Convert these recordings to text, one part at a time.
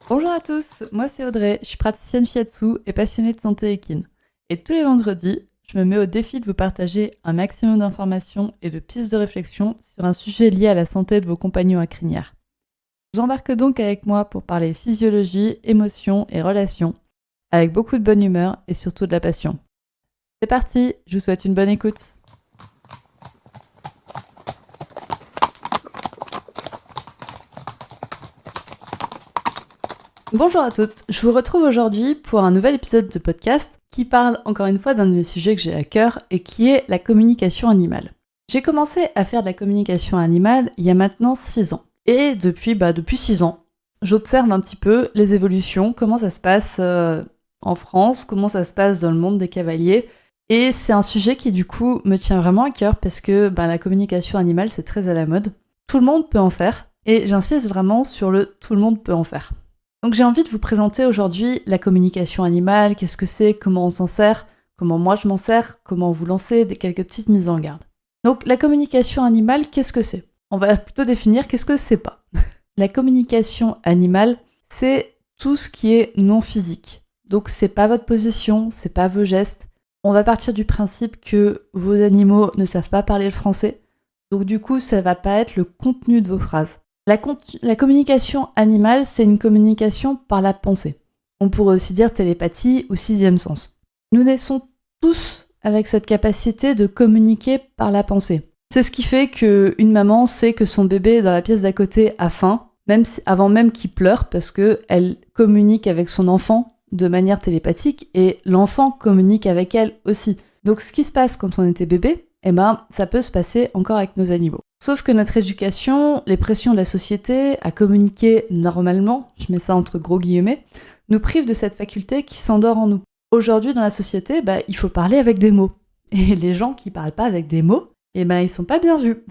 Bonjour à tous, moi c'est Audrey, je suis praticienne shiatsu et passionnée de santé équine. Et tous les vendredis, je me mets au défi de vous partager un maximum d'informations et de pistes de réflexion sur un sujet lié à la santé de vos compagnons à crinière. Je vous embarque donc avec moi pour parler physiologie, émotions et relations, avec beaucoup de bonne humeur et surtout de la passion. C'est parti, je vous souhaite une bonne écoute. Bonjour à toutes, je vous retrouve aujourd'hui pour un nouvel épisode de podcast qui parle encore une fois d'un de mes sujets que j'ai à cœur et qui est la communication animale. J'ai commencé à faire de la communication animale il y a maintenant 6 ans. Et depuis 6 ans, j'observe un petit peu les évolutions, comment ça se passe en France, comment ça se passe dans le monde des cavaliers. Et c'est un sujet qui du coup me tient vraiment à cœur parce que la communication animale c'est très à la mode. Tout le monde peut en faire et j'insiste vraiment sur le tout le monde peut en faire. Donc j'ai envie de vous présenter aujourd'hui la communication animale, qu'est-ce que c'est, comment on s'en sert, comment moi je m'en sers, comment vous lancer, quelques petites mises en garde. Donc la communication animale, qu'est-ce que c'est ? On va plutôt définir qu'est-ce que c'est pas. La communication animale, c'est tout ce qui est non physique. Donc c'est pas votre position, c'est pas vos gestes. On va partir du principe que vos animaux ne savent pas parler le français. Donc du coup, ça va pas être le contenu de vos phrases. La communication animale, c'est une communication par la pensée. On pourrait aussi dire télépathie ou sixième sens. Nous naissons tous avec cette capacité de communiquer par la pensée. C'est ce qui fait qu'une maman sait que son bébé dans la pièce d'à côté a faim, avant même qu'il pleure, parce qu'elle communique avec son enfant de manière télépathique et l'enfant communique avec elle aussi. Donc ce qui se passe quand on était bébé, ça peut se passer encore avec nos animaux. Sauf que notre éducation, les pressions de la société à communiquer normalement, je mets ça entre gros guillemets, nous privent de cette faculté qui s'endort en nous. Aujourd'hui, dans la société, il faut parler avec des mots. Et les gens qui parlent pas avec des mots, ils sont pas bien vus.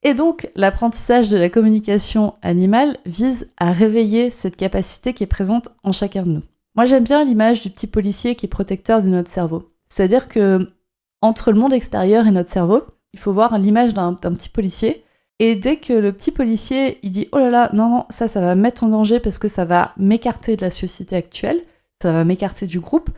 Et donc, l'apprentissage de la communication animale vise à réveiller cette capacité qui est présente en chacun de nous. Moi, j'aime bien l'image du petit policier qui est protecteur de notre cerveau. C'est-à-dire que entre le monde extérieur et notre cerveau, il faut voir l'image d'un petit policier. Et dès que le petit policier, il dit « Oh là là, non, ça va me mettre en danger parce que ça va m'écarter de la société actuelle, ça va m'écarter du groupe,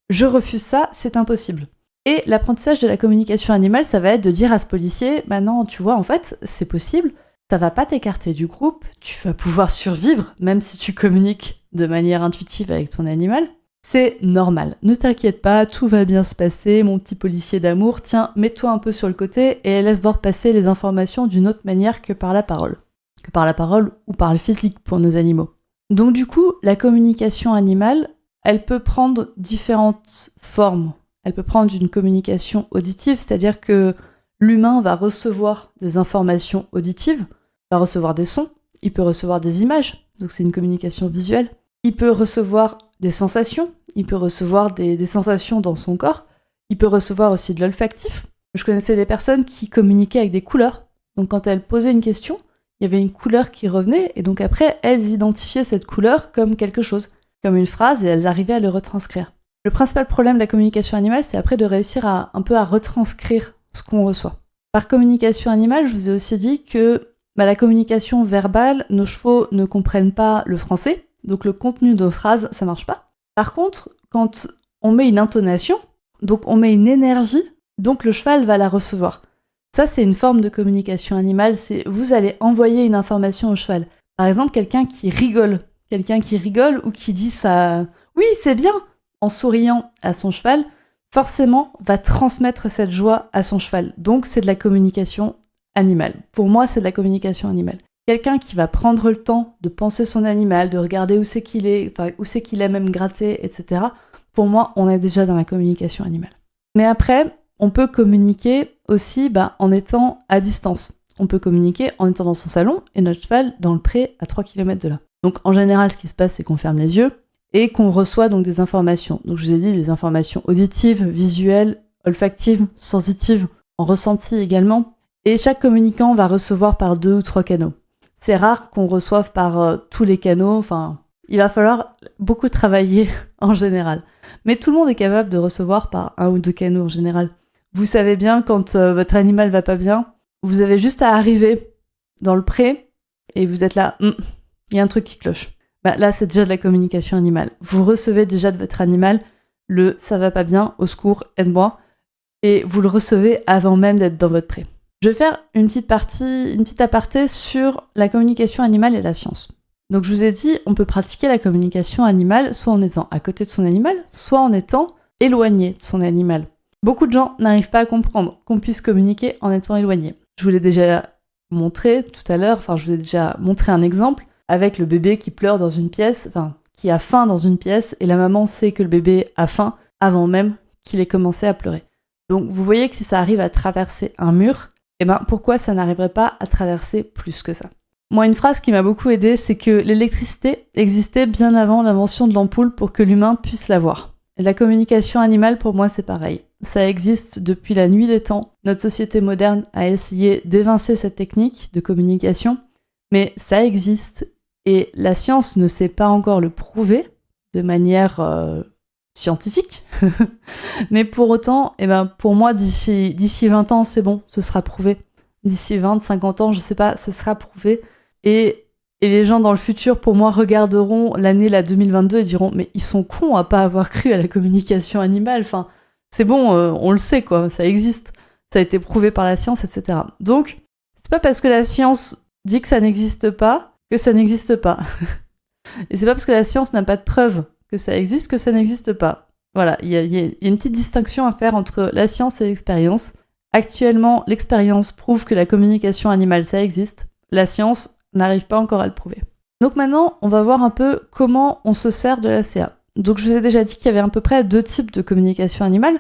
je refuse ça, c'est impossible. » Et l'apprentissage de la communication animale, ça va être de dire à ce policier « Bah non, tu vois, en fait, c'est possible, ça va pas t'écarter du groupe, tu vas pouvoir survivre, même si tu communiques de manière intuitive avec ton animal. » C'est normal, ne t'inquiète pas, tout va bien se passer, mon petit policier d'amour, tiens, mets-toi un peu sur le côté et laisse voir passer les informations d'une autre manière que par la parole. Que par la parole ou par le physique pour nos animaux. Donc du coup, la communication animale, elle peut prendre différentes formes. Elle peut prendre une communication auditive, c'est-à-dire que l'humain va recevoir des informations auditives, va recevoir des sons, il peut recevoir des images, donc c'est une communication visuelle. Il peut recevoir des sensations, il peut recevoir des sensations dans son corps, il peut recevoir aussi de l'olfactif. Je connaissais des personnes qui communiquaient avec des couleurs. Donc quand elles posaient une question, il y avait une couleur qui revenait, et donc après, elles identifiaient cette couleur comme quelque chose, comme une phrase, et elles arrivaient à le retranscrire. Le principal problème de la communication animale, c'est après de réussir à retranscrire ce qu'on reçoit. Par communication animale, je vous ai aussi dit que la communication verbale, nos chevaux ne comprennent pas le français, donc le contenu de nos phrases, ça marche pas. Par contre, quand on met une intonation, donc on met une énergie, donc le cheval va la recevoir. Ça, c'est une forme de communication animale, c'est vous allez envoyer une information au cheval. Par exemple, quelqu'un qui rigole ou qui dit ça, oui, c'est bien, en souriant à son cheval, forcément va transmettre cette joie à son cheval. Donc c'est de la communication animale. Pour moi, c'est de la communication animale. Quelqu'un qui va prendre le temps de penser son animal, de regarder où c'est qu'il est même gratter, etc. Pour moi, on est déjà dans la communication animale. Mais après, on peut communiquer aussi en étant à distance. On peut communiquer en étant dans son salon et notre cheval dans le pré à 3 km de là. Donc en général, ce qui se passe, c'est qu'on ferme les yeux et qu'on reçoit donc des informations. Donc je vous ai dit des informations auditives, visuelles, olfactives, sensitives, en ressenti également. Et chaque communicant va recevoir par 2 ou 3 canaux. C'est rare qu'on reçoive par tous les canaux, il va falloir beaucoup travailler en général. Mais tout le monde est capable de recevoir par 1 ou 2 canaux en général. Vous savez bien quand votre animal va pas bien, vous avez juste à arriver dans le pré et vous êtes là, il y a un truc qui cloche. bah là c'est déjà de la communication animale. Vous recevez déjà de votre animal le « ça va pas bien, au secours, aide-moi » et vous le recevez avant même d'être dans votre pré. Je vais faire une petite aparté sur la communication animale et la science. Donc je vous ai dit, on peut pratiquer la communication animale soit en étant à côté de son animal, soit en étant éloigné de son animal. Beaucoup de gens n'arrivent pas à comprendre qu'on puisse communiquer en étant éloigné. Je vous l'ai déjà montré tout à l'heure, je vous ai déjà montré un exemple avec le bébé qui pleure dans une pièce, qui a faim dans une pièce, et la maman sait que le bébé a faim avant même qu'il ait commencé à pleurer. Donc vous voyez que si ça arrive à traverser un mur, pourquoi ça n'arriverait pas à traverser plus que ça ? Moi, une phrase qui m'a beaucoup aidée, c'est que l'électricité existait bien avant l'invention de l'ampoule pour que l'humain puisse la voir. Et la communication animale, pour moi, c'est pareil. Ça existe depuis la nuit des temps. Notre société moderne a essayé d'évincer cette technique de communication, mais ça existe. Et la science ne sait pas encore le prouver de manière scientifique. Mais pour autant, pour moi, d'ici 20 ans, c'est bon, ce sera prouvé. D'ici 20, 50 ans, je sais pas, ce sera prouvé. Et les gens dans le futur, pour moi, regarderont l'année 2022 et diront « Mais ils sont cons à pas avoir cru à la communication animale. C'est bon, on le sait, quoi, ça existe. Ça a été prouvé par la science, etc. » Donc, c'est pas parce que la science dit que ça n'existe pas que ça n'existe pas. Et c'est pas parce que la science n'a pas de preuves que ça existe que ça n'existe pas. Voilà, il y a une petite distinction à faire entre la science et l'expérience. Actuellement, l'expérience prouve que la communication animale, ça existe. La science n'arrive pas encore à le prouver. Donc maintenant, on va voir un peu comment on se sert de la CA. Donc je vous ai déjà dit qu'il y avait à peu près 2 types de communication animale.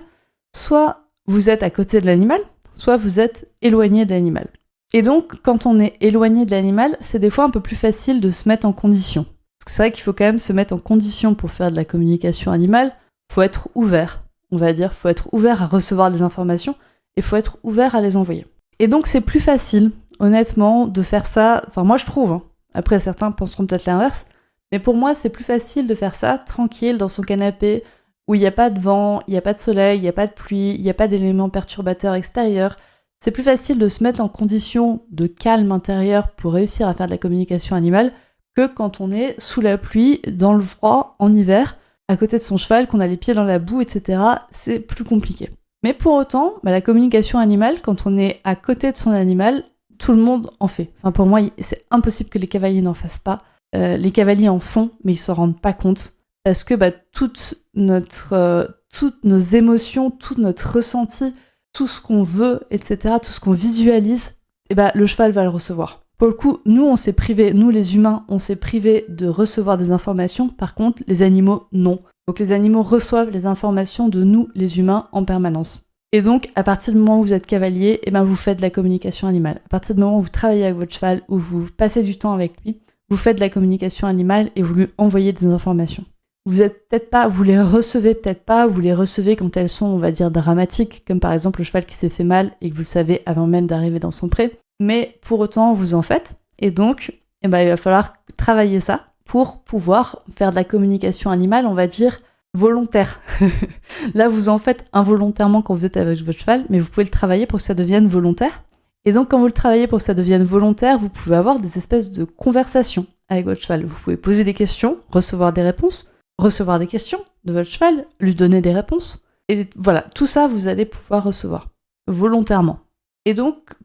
Soit vous êtes à côté de l'animal, soit vous êtes éloigné de l'animal. Et donc, quand on est éloigné de l'animal, c'est des fois un peu plus facile de se mettre en condition. Parce que c'est vrai qu'il faut quand même se mettre en condition pour faire de la communication animale. Il faut être ouvert, on va dire. Il faut être ouvert à recevoir des informations et il faut être ouvert à les envoyer. Et donc, c'est plus facile, honnêtement, de faire ça. Moi, je trouve. Après, certains penseront peut-être l'inverse. Mais pour moi, c'est plus facile de faire ça tranquille dans son canapé où il n'y a pas de vent, il n'y a pas de soleil, il n'y a pas de pluie, il n'y a pas d'éléments perturbateurs extérieurs. C'est plus facile de se mettre en condition de calme intérieur pour réussir à faire de la communication animale que quand on est sous la pluie, dans le froid, en hiver, à côté de son cheval, qu'on a les pieds dans la boue, etc. C'est plus compliqué. Mais pour autant, la communication animale, quand on est à côté de son animal, tout le monde en fait. Pour moi, c'est impossible que les cavaliers n'en fassent pas. Les cavaliers en font, mais ils s'en rendent pas compte. Parce que toutes nos émotions, tout notre ressenti, tout ce qu'on veut, etc., tout ce qu'on visualise, le cheval va le recevoir. Pour le coup, nous, on s'est privés, nous les humains, on s'est privés de recevoir des informations. Par contre, les animaux, non. Donc les animaux reçoivent les informations de nous, les humains, en permanence. Et donc, à partir du moment où vous êtes cavalier, vous faites de la communication animale. À partir du moment où vous travaillez avec votre cheval, où vous passez du temps avec lui, vous faites de la communication animale et vous lui envoyez des informations. Vous les recevez peut-être pas, vous les recevez quand elles sont, on va dire, dramatiques, comme par exemple le cheval qui s'est fait mal et que vous le savez avant même d'arriver dans son pré. Mais pour autant, vous en faites. Et donc, il va falloir travailler ça pour pouvoir faire de la communication animale, on va dire, volontaire. Là, vous en faites involontairement quand vous êtes avec votre cheval, mais vous pouvez le travailler pour que ça devienne volontaire. Et donc, quand vous le travaillez pour que ça devienne volontaire, vous pouvez avoir des espèces de conversations avec votre cheval. Vous pouvez poser des questions, recevoir des réponses, recevoir des questions de votre cheval, lui donner des réponses. Et voilà, tout ça, vous allez pouvoir recevoir volontairement. Et donc,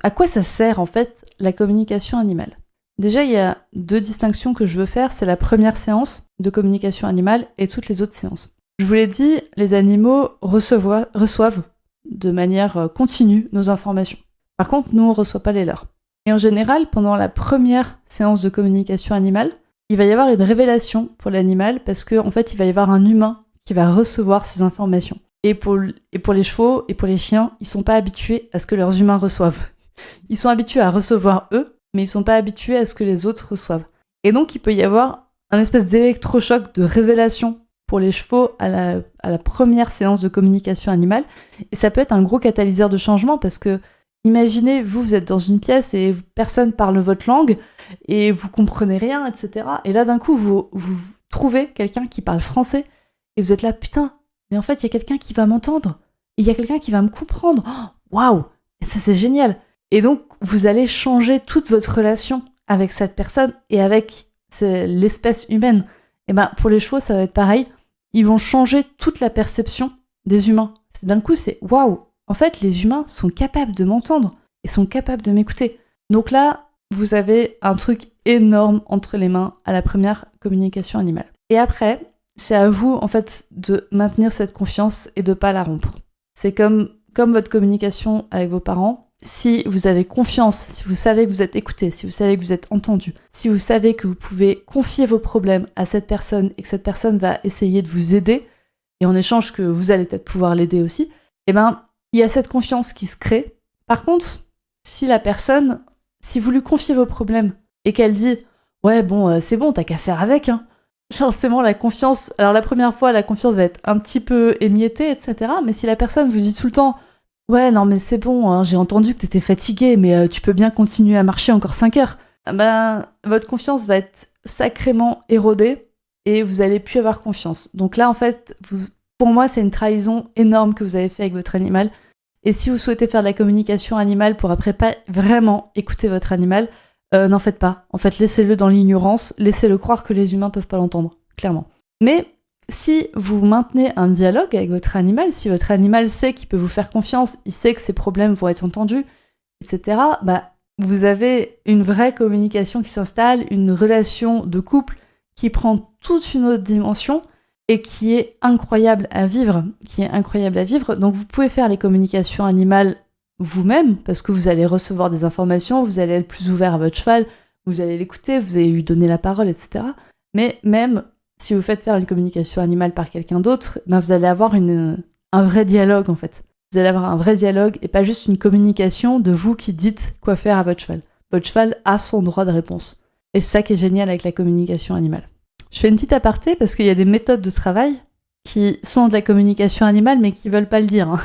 à quoi ça sert en fait la communication animale ? Déjà, il y a 2 distinctions que je veux faire. C'est la première séance de communication animale et toutes les autres séances. Je vous l'ai dit, les animaux reçoivent de manière continue nos informations. Par contre, nous, on ne reçoit pas les leurs. Et en général, pendant la première séance de communication animale, il va y avoir une révélation pour l'animal parce qu'en fait, il va y avoir un humain qui va recevoir ces informations. Et pour les chevaux et pour les chiens, ils ne sont pas habitués à ce que leurs humains reçoivent. Ils sont habitués à recevoir eux, mais ils ne sont pas habitués à ce que les autres reçoivent. Et donc, il peut y avoir un espèce d'électrochoc de révélation pour les chevaux à la première séance de communication animale. Et ça peut être un gros catalyseur de changement parce que, imaginez, vous êtes dans une pièce et personne parle votre langue et vous comprenez rien, etc. Et là, d'un coup, vous trouvez quelqu'un qui parle français et vous êtes là, putain, mais en fait, il y a quelqu'un qui va m'entendre. Et il y a quelqu'un qui va me comprendre. Waouh! Et ça, c'est génial. Et donc, vous allez changer toute votre relation avec cette personne et avec c'est l'espèce humaine. Et ben pour les chevaux, ça va être pareil. Ils vont changer toute la perception des humains. D'un coup, c'est waouh. En fait, les humains sont capables de m'entendre et sont capables de m'écouter. Donc là, vous avez un truc énorme entre les mains à la première communication animale. Et après, c'est à vous, en fait, de maintenir cette confiance et de pas la rompre. C'est comme votre communication avec vos parents. Si vous avez confiance, si vous savez que vous êtes écouté, si vous savez que vous êtes entendu, si vous savez que vous pouvez confier vos problèmes à cette personne et que cette personne va essayer de vous aider, et en échange que vous allez peut-être pouvoir l'aider aussi, eh ben, il y a cette confiance qui se crée. Par contre, si vous lui confiez vos problèmes et qu'elle dit « Ouais, bon, c'est bon, t'as qu'à faire avec, hein », forcément, la confiance... Alors, la première fois, la confiance va être un petit peu émiettée, etc. Mais si la personne vous dit tout le temps « Ouais, non, mais c'est bon, hein, j'ai entendu que t'étais fatigué, mais tu peux bien continuer à marcher encore 5 heures. » Ben, votre confiance va être sacrément érodée et vous allez plus avoir confiance. Donc là, en fait, pour moi, c'est une trahison énorme que vous avez fait avec votre animal. Et si vous souhaitez faire de la communication animale pour après pas vraiment écouter votre animal, n'en faites pas. En fait, laissez-le dans l'ignorance, laissez-le croire que les humains peuvent pas l'entendre, clairement. Mais si vous maintenez un dialogue avec votre animal, si votre animal sait qu'il peut vous faire confiance, il sait que ses problèmes vont être entendus, etc., bah, vous avez une vraie communication qui s'installe, une relation de couple qui prend toute une autre dimension et qui est incroyable à vivre, Donc vous pouvez faire les communications animales vous-même, parce que vous allez recevoir des informations, vous allez être plus ouvert à votre cheval, vous allez l'écouter, vous allez lui donner la parole, etc. Mais même si vous faites faire une communication animale par quelqu'un d'autre, ben vous allez avoir un vrai dialogue en fait. Vous allez avoir un vrai dialogue et pas juste une communication de vous qui dites quoi faire à votre cheval. Votre cheval a son droit de réponse. Et c'est ça qui est génial avec la communication animale. Je fais une petite aparté parce qu'il y a des méthodes de travail qui sont de la communication animale mais qui veulent pas le dire. Hein.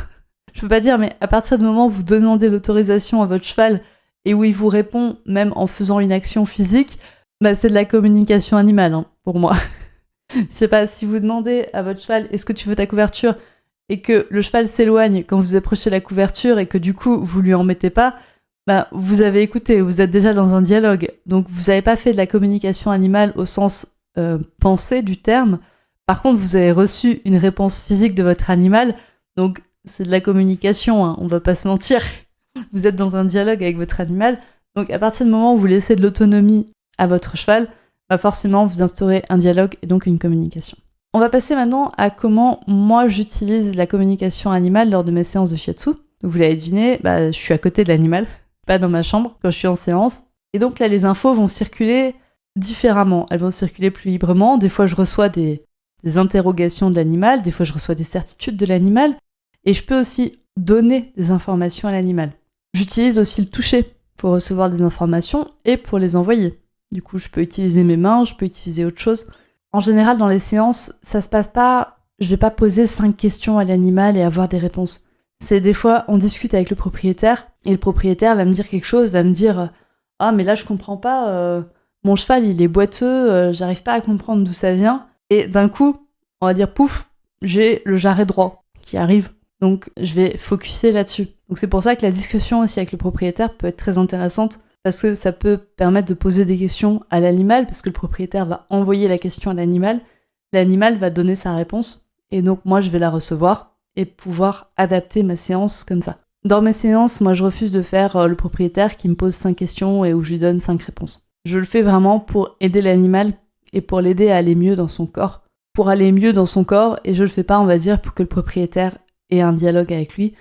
Je peux pas dire, mais à partir du moment où vous demandez l'autorisation à votre cheval et où il vous répond, même en faisant une action physique, bah c'est de la communication animale, hein, pour moi. Je sais pas, si vous demandez à votre cheval, est-ce que tu veux ta couverture, et que le cheval s'éloigne quand vous approchez la couverture et que du coup vous lui en mettez pas, bah vous avez écouté, vous êtes déjà dans un dialogue. Donc vous avez pas fait de la communication animale au sens pensé du terme. Par contre, vous avez reçu une réponse physique de votre animal, donc c'est de la communication, hein, on va pas se mentir. Vous êtes dans un dialogue avec votre animal, donc à partir du moment où vous laissez de l'autonomie à votre cheval, bah forcément vous instaurez un dialogue et donc une communication. On va passer maintenant à comment moi j'utilise la communication animale lors de mes séances de shiatsu. Vous l'avez deviné, bah, je suis à côté de l'animal, pas dans ma chambre quand je suis en séance. Et donc là, les infos vont circuler différemment. Elles vont circuler plus librement. Des fois, je reçois des interrogations de l'animal. Des fois, je reçois des certitudes de l'animal. Et je peux aussi donner des informations à l'animal. J'utilise aussi le toucher pour recevoir des informations et pour les envoyer. Du coup, je peux utiliser mes mains, je peux utiliser autre chose. En général, dans les séances, ça se passe pas... Je vais pas poser 5 questions à l'animal et avoir des réponses. C'est des fois, on discute avec le propriétaire et le propriétaire va me dire quelque chose, va me dire « Ah, mais là, je comprends pas, mon cheval, il est boiteux, j'arrive pas à comprendre d'où ça vient. » Et d'un coup, on va dire « Pouf, j'ai le jarret droit qui arrive. » Donc, je vais focuser là-dessus. Donc, c'est pour ça que la discussion aussi avec le propriétaire peut être très intéressante parce que ça peut permettre de poser des questions à l'animal parce que le propriétaire va envoyer la question à l'animal va donner sa réponse et donc moi, je vais la recevoir et pouvoir adapter ma séance comme ça. Dans mes séances, moi, je refuse de faire le propriétaire qui me pose 5 questions et où je lui donne 5 réponses. Je le fais vraiment pour aider l'animal et pour l'aider à aller mieux dans son corps. Pour aller mieux dans son corps, et je le fais pas, on va dire, pour que le propriétaire ait un dialogue avec lui.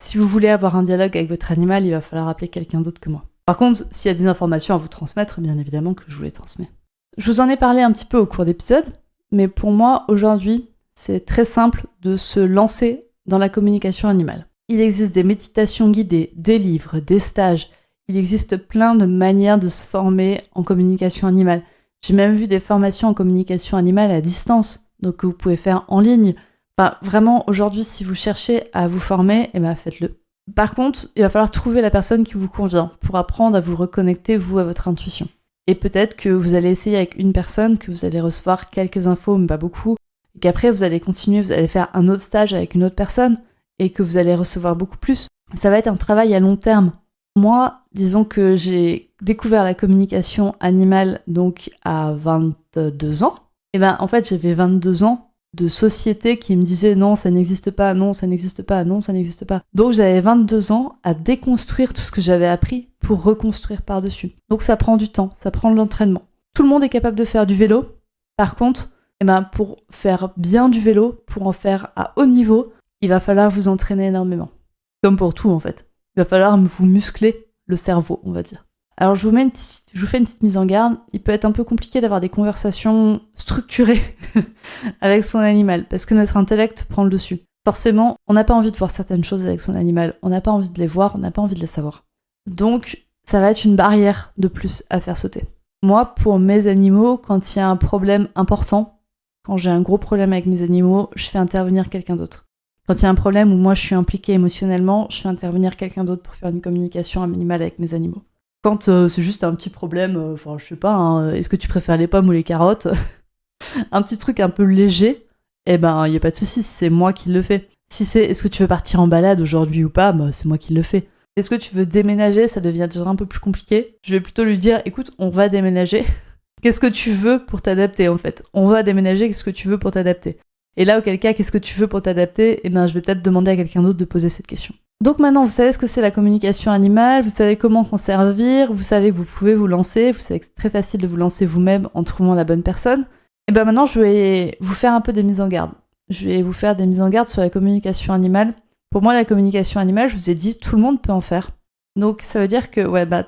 Si vous voulez avoir un dialogue avec votre animal, il va falloir appeler quelqu'un d'autre que moi. Par contre, s'il y a des informations à vous transmettre, bien évidemment que je vous les transmets. Je vous en ai parlé un petit peu au cours d'épisode, mais pour moi, aujourd'hui, c'est très simple de se lancer dans la communication animale. Il existe des méditations guidées, des livres, des stages. Il existe plein de manières de se former en communication animale. J'ai même vu des formations en communication animale à distance, donc que vous pouvez faire en ligne. Enfin, vraiment, aujourd'hui, si vous cherchez à vous former, eh ben, faites-le. Par contre, il va falloir trouver la personne qui vous convient pour apprendre à vous reconnecter, vous, à votre intuition. Et peut-être que vous allez essayer avec une personne, que vous allez recevoir quelques infos, mais pas beaucoup, et qu'après, vous allez continuer, vous allez faire un autre stage avec une autre personne, et que vous allez recevoir beaucoup plus. Ça va être un travail à long terme. Moi, disons que j'ai découvert la communication animale donc à 22 ans. Et ben en fait, j'avais 22 ans de société qui me disait non, ça n'existe pas, non, ça n'existe pas, non, ça n'existe pas. Donc j'avais 22 ans à déconstruire tout ce que j'avais appris pour reconstruire par-dessus. Donc ça prend du temps, ça prend de l'entraînement. Tout le monde est capable de faire du vélo. Par contre, pour faire bien du vélo, pour en faire à haut niveau, il va falloir vous entraîner énormément. Comme pour tout en fait. Il va falloir vous muscler le cerveau, on va dire. Alors je vous fais une petite mise en garde. Il peut être un peu compliqué d'avoir des conversations structurées avec son animal, parce que notre intellect prend le dessus. Forcément, on n'a pas envie de voir certaines choses avec son animal, on n'a pas envie de les voir, on n'a pas envie de les savoir. Donc, ça va être une barrière de plus à faire sauter. Moi, pour mes animaux, quand il y a un problème important, quand j'ai un gros problème avec mes animaux, je fais intervenir quelqu'un d'autre. Quand il y a un problème où moi je suis impliquée émotionnellement, je fais intervenir quelqu'un d'autre pour faire une communication animale avec mes animaux. Quand c'est juste un petit problème, je sais pas, est-ce que tu préfères les pommes ou les carottes? Un petit truc un peu léger, il n'y a pas de souci, c'est moi qui le fais. Si c'est est-ce que tu veux partir en balade aujourd'hui ou pas, c'est moi qui le fais. Est-ce que tu veux déménager? Ça devient déjà un peu plus compliqué. Je vais plutôt lui dire, écoute, on va déménager. Qu'est-ce que tu veux pour t'adapter en fait? On va déménager, qu'est-ce que tu veux pour t'adapter? Et là, auquel cas, qu'est-ce que tu veux pour t'adapter? Je vais peut-être demander à quelqu'un d'autre de poser cette question. Donc maintenant, vous savez ce que c'est la communication animale, vous savez comment s'en servir, vous savez que vous pouvez vous lancer, vous savez que c'est très facile de vous lancer vous-même en trouvant la bonne personne. Et maintenant, je vais vous faire un peu des mises en garde. Je vais vous faire des mises en garde sur la communication animale. Pour moi, la communication animale, je vous ai dit, tout le monde peut en faire. Donc ça veut dire que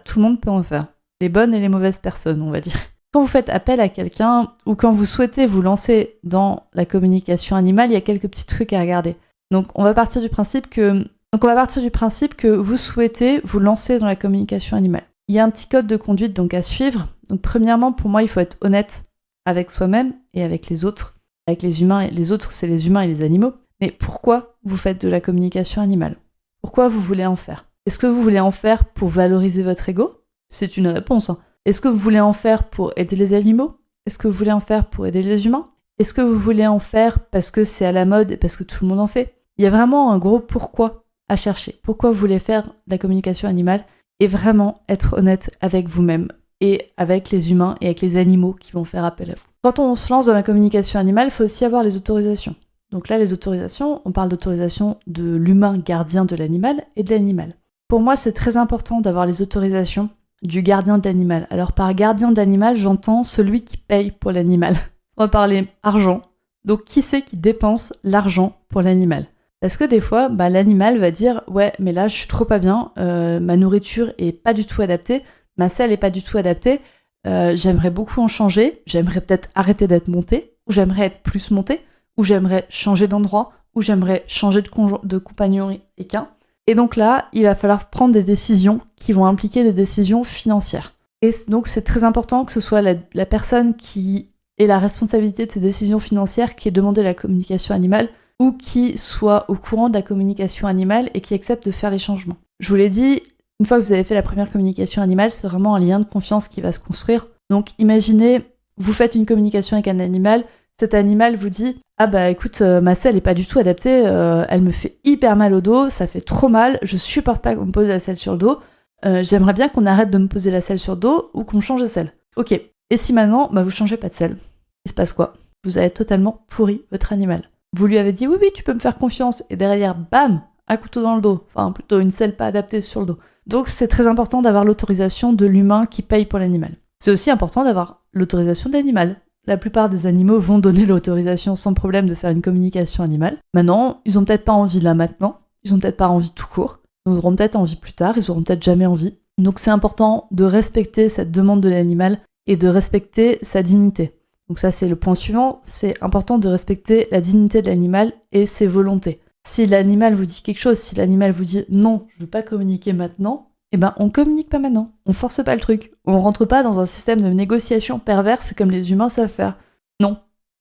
tout le monde peut en faire. Les bonnes et les mauvaises personnes, on va dire. Quand vous faites appel à quelqu'un ou quand vous souhaitez vous lancer dans la communication animale, il y a quelques petits trucs à regarder. Donc on va partir du principe que vous souhaitez vous lancer dans la communication animale. Il y a un petit code de conduite donc à suivre. Donc premièrement, pour moi, il faut être honnête avec soi-même et avec les autres. Avec les humains, et les autres, c'est les humains et les animaux. Mais pourquoi vous faites de la communication animale? Pourquoi vous voulez en faire? Est-ce que vous voulez en faire pour valoriser votre ego? C'est une réponse. Est-ce que vous voulez en faire pour aider les animaux? Est-ce que vous voulez en faire pour aider les humains? Est-ce que vous voulez en faire parce que c'est à la mode et parce que tout le monde en fait? Il y a vraiment un gros pourquoi à chercher. Pourquoi vous voulez faire de la communication animale et vraiment être honnête avec vous-même et avec les humains et avec les animaux qui vont faire appel à vous. Quand on se lance dans la communication animale, il faut aussi avoir les autorisations. Donc là, les autorisations, on parle d'autorisation de l'humain gardien de l'animal et de l'animal. Pour moi, c'est très important d'avoir les autorisations du gardien de l'animal. Alors par gardien d'animal, j'entends celui qui paye pour l'animal. On va parler argent. Donc qui c'est qui dépense l'argent pour l'animal? Parce que des fois, l'animal va dire « Ouais, mais là, je suis trop pas bien, ma nourriture est pas du tout adaptée, ma selle est pas du tout adaptée, j'aimerais beaucoup en changer, j'aimerais peut-être arrêter d'être monté, ou j'aimerais être plus monté, ou j'aimerais changer d'endroit, ou j'aimerais changer de compagnon équin. » Et donc là, il va falloir prendre des décisions qui vont impliquer des décisions financières. Et donc c'est très important que ce soit la personne qui ait la responsabilité de ces décisions financières qui ait demandé la communication animale ou qui soit au courant de la communication animale et qui accepte de faire les changements. Je vous l'ai dit, une fois que vous avez fait la première communication animale, c'est vraiment un lien de confiance qui va se construire. Donc imaginez, vous faites une communication avec un animal, cet animal vous dit « Ah écoute, ma selle est pas du tout adaptée, elle me fait hyper mal au dos, ça fait trop mal, je supporte pas qu'on me pose la selle sur le dos, j'aimerais bien qu'on arrête de me poser la selle sur le dos ou qu'on me change de selle. » Ok, et si maintenant, vous changez pas de selle, il se passe quoi? Vous avez totalement pourri votre animal. Vous lui avez dit « Oui, tu peux me faire confiance » et derrière, bam, un couteau dans le dos, enfin plutôt une selle pas adaptée sur le dos. Donc c'est très important d'avoir l'autorisation de l'humain qui paye pour l'animal. C'est aussi important d'avoir l'autorisation de l'animal. La plupart des animaux vont donner l'autorisation sans problème de faire une communication animale. Maintenant, ils ont peut-être pas envie là maintenant, ils ont peut-être pas envie tout court, ils auront peut-être envie plus tard, ils auront peut-être jamais envie. Donc c'est important de respecter cette demande de l'animal et de respecter sa dignité. Donc ça c'est le point suivant, c'est important de respecter la dignité de l'animal et ses volontés. Si l'animal vous dit quelque chose, si l'animal vous dit non, je veux pas communiquer maintenant, on communique pas maintenant, on force pas le truc, on rentre pas dans un système de négociation perverse comme les humains savent faire. Non,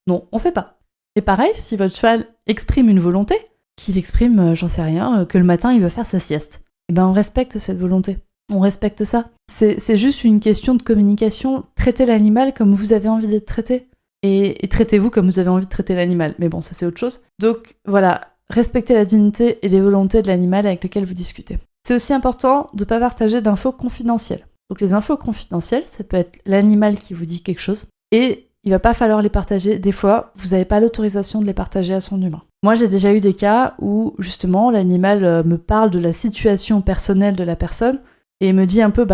on fait pas. Et pareil, si votre cheval exprime une volonté, qu'il exprime, j'en sais rien, que le matin il veut faire sa sieste, on respecte cette volonté, on respecte ça. C'est juste une question de communication, traitez l'animal comme vous avez envie d'être traité, et traitez-vous comme vous avez envie de traiter l'animal, mais bon, ça c'est autre chose. Donc voilà, respectez la dignité et les volontés de l'animal avec lequel vous discutez. C'est aussi important de ne pas partager d'infos confidentielles. Donc les infos confidentielles, ça peut être l'animal qui vous dit quelque chose, et il va pas falloir les partager. Des fois, vous n'avez pas l'autorisation de les partager à son humain. Moi, j'ai déjà eu des cas où, justement, l'animal me parle de la situation personnelle de la personne, et me dit un peu,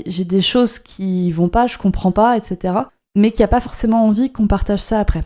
j'ai des choses qui vont pas, je comprends pas, etc. Mais qui a pas forcément envie qu'on partage ça après.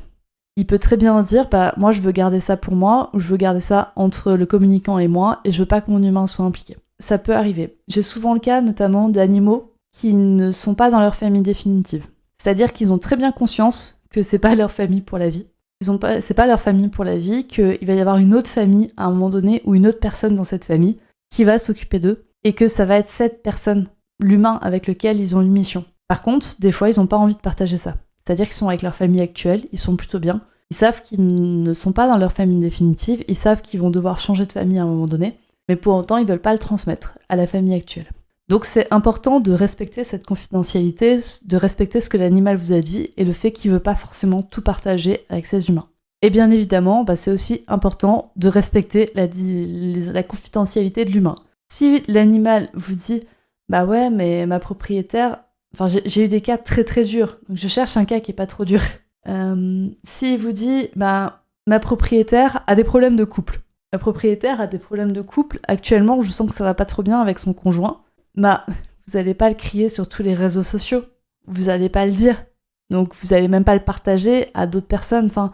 Il peut très bien dire, moi je veux garder ça pour moi, ou je veux garder ça entre le communicant et moi, et je veux pas que mon humain soit impliqué. Ça peut arriver. J'ai souvent le cas, notamment, d'animaux qui ne sont pas dans leur famille définitive. C'est-à-dire qu'ils ont très bien conscience que c'est pas leur famille pour la vie. C'est pas leur famille pour la vie, qu'il va y avoir une autre famille à un moment donné, ou une autre personne dans cette famille, qui va s'occuper d'eux, et que ça va être cette personne, l'humain avec lequel ils ont une mission. Par contre, des fois, ils n'ont pas envie de partager ça. C'est-à-dire qu'ils sont avec leur famille actuelle, ils sont plutôt bien. Ils savent qu'ils ne sont pas dans leur famille définitive, ils savent qu'ils vont devoir changer de famille à un moment donné, mais pour autant, ils ne veulent pas le transmettre à la famille actuelle. Donc c'est important de respecter cette confidentialité, de respecter ce que l'animal vous a dit et le fait qu'il ne veut pas forcément tout partager avec ses humains. Et bien évidemment, c'est aussi important de respecter la confidentialité de l'humain. Si l'animal vous dit « Bah ouais, mais ma propriétaire... » Enfin, j'ai eu des cas très très durs, donc je cherche un cas qui est pas trop dur. S'il vous dit, ma propriétaire a des problèmes de couple. Ma propriétaire a des problèmes de couple. Actuellement, je sens que ça va pas trop bien avec son conjoint. Vous allez pas le crier sur tous les réseaux sociaux. Vous allez pas le dire. Donc, vous allez même pas le partager à d'autres personnes. Enfin,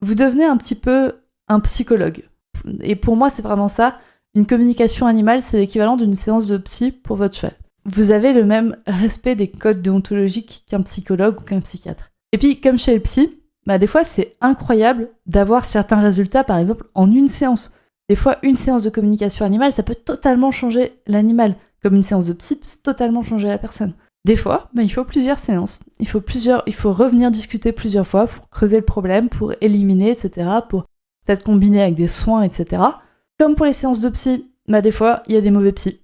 vous devenez un petit peu un psychologue. Et pour moi, c'est vraiment ça. Une communication animale, c'est l'équivalent d'une séance de psy pour votre cheval. Vous avez le même respect des codes déontologiques qu'un psychologue ou qu'un psychiatre. Et puis, comme chez le psy, des fois, c'est incroyable d'avoir certains résultats, par exemple, en une séance. Des fois, une séance de communication animale, ça peut totalement changer l'animal. Comme une séance de psy peut totalement changer la personne. Des fois, il faut plusieurs séances. Il faut revenir discuter plusieurs fois pour creuser le problème, pour éliminer, etc., pour peut-être combiner avec des soins, etc. Comme pour les séances de psy, des fois, il y a des mauvais psys.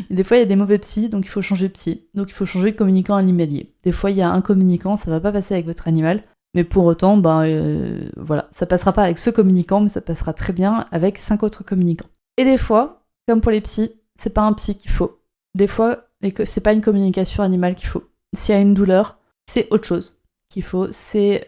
Des fois, il y a des mauvais psys, donc il faut changer de psy. Donc il faut changer de communicant animalier. Des fois, il y a un communicant, ça va pas passer avec votre animal. Mais pour autant, ça passera pas avec ce communicant, mais ça passera très bien avec 5 autres communicants. Et des fois, comme pour les psys, c'est pas un psy qu'il faut. Des fois, c'est pas une communication animale qu'il faut. S'il y a une douleur, c'est autre chose qu'il faut.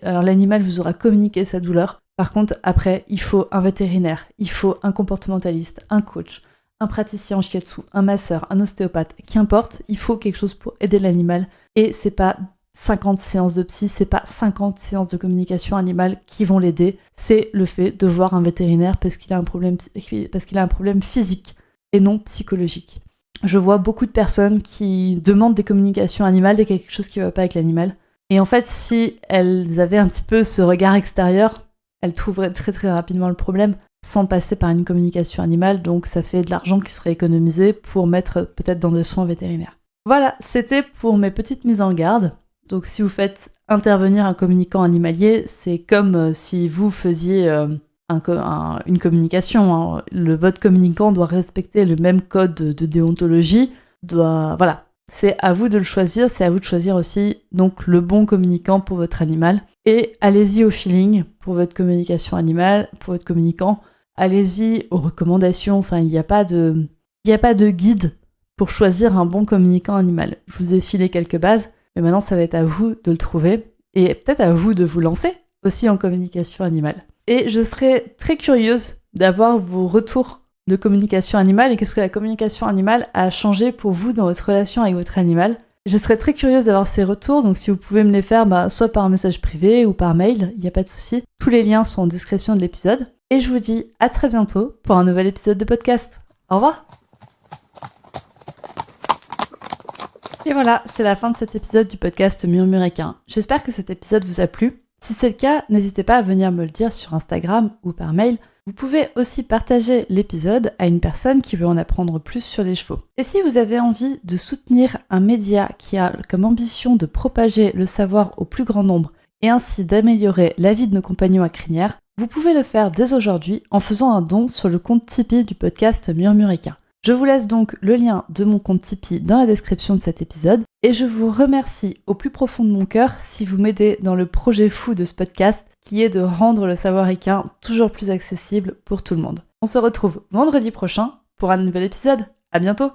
Alors l'animal vous aura communiqué sa douleur. Par contre, après, il faut un vétérinaire, il faut un comportementaliste, un coach, un praticien en shiatsu, un masseur, un ostéopathe, qu'importe, il faut quelque chose pour aider l'animal. Et c'est pas 50 séances de psy, c'est pas 50 séances de communication animale qui vont l'aider. C'est le fait de voir un vétérinaire parce qu'il a un problème physique et non psychologique. Je vois beaucoup de personnes qui demandent des communications animales dès qu'il y a quelque chose qui ne va pas avec l'animal. Et en fait, si elles avaient un petit peu ce regard extérieur, elles trouveraient très très rapidement le problème sans passer par une communication animale, donc ça fait de l'argent qui serait économisé pour mettre peut-être dans des soins vétérinaires. Voilà, c'était pour mes petites mises en garde. Donc si vous faites intervenir un communicant animalier, c'est comme si vous faisiez une communication. Votre communicant doit respecter le même code de déontologie. Voilà, c'est à vous de le choisir, c'est à vous de choisir aussi donc le bon communicant pour votre animal. Et allez-y au feeling pour votre communication animale, pour votre communicant. Allez-y aux recommandations. Enfin, il n'y a pas de guide pour choisir un bon communicant animal. Je vous ai filé quelques bases, mais maintenant ça va être à vous de le trouver et peut-être à vous de vous lancer aussi en communication animale. Et je serais très curieuse d'avoir vos retours de communication animale et qu'est-ce que la communication animale a changé pour vous dans votre relation avec votre animal. Je serais très curieuse d'avoir ces retours, donc si vous pouvez me les faire soit par un message privé ou par mail, il n'y a pas de souci. Tous les liens sont en description de l'épisode. Et je vous dis à très bientôt pour un nouvel épisode de podcast. Au revoir! Et voilà, c'est la fin de cet épisode du podcast Murmuréquin. J'espère que cet épisode vous a plu. Si c'est le cas, n'hésitez pas à venir me le dire sur Instagram ou par mail. Vous pouvez aussi partager l'épisode à une personne qui veut en apprendre plus sur les chevaux. Et si vous avez envie de soutenir un média qui a comme ambition de propager le savoir au plus grand nombre et ainsi d'améliorer la vie de nos compagnons à crinière, vous pouvez le faire dès aujourd'hui en faisant un don sur le compte Tipeee du podcast Murmuréquin. Je vous laisse donc le lien de mon compte Tipeee dans la description de cet épisode et je vous remercie au plus profond de mon cœur si vous m'aidez dans le projet fou de ce podcast qui est de rendre le savoir équin toujours plus accessible pour tout le monde. On se retrouve vendredi prochain pour un nouvel épisode. À bientôt!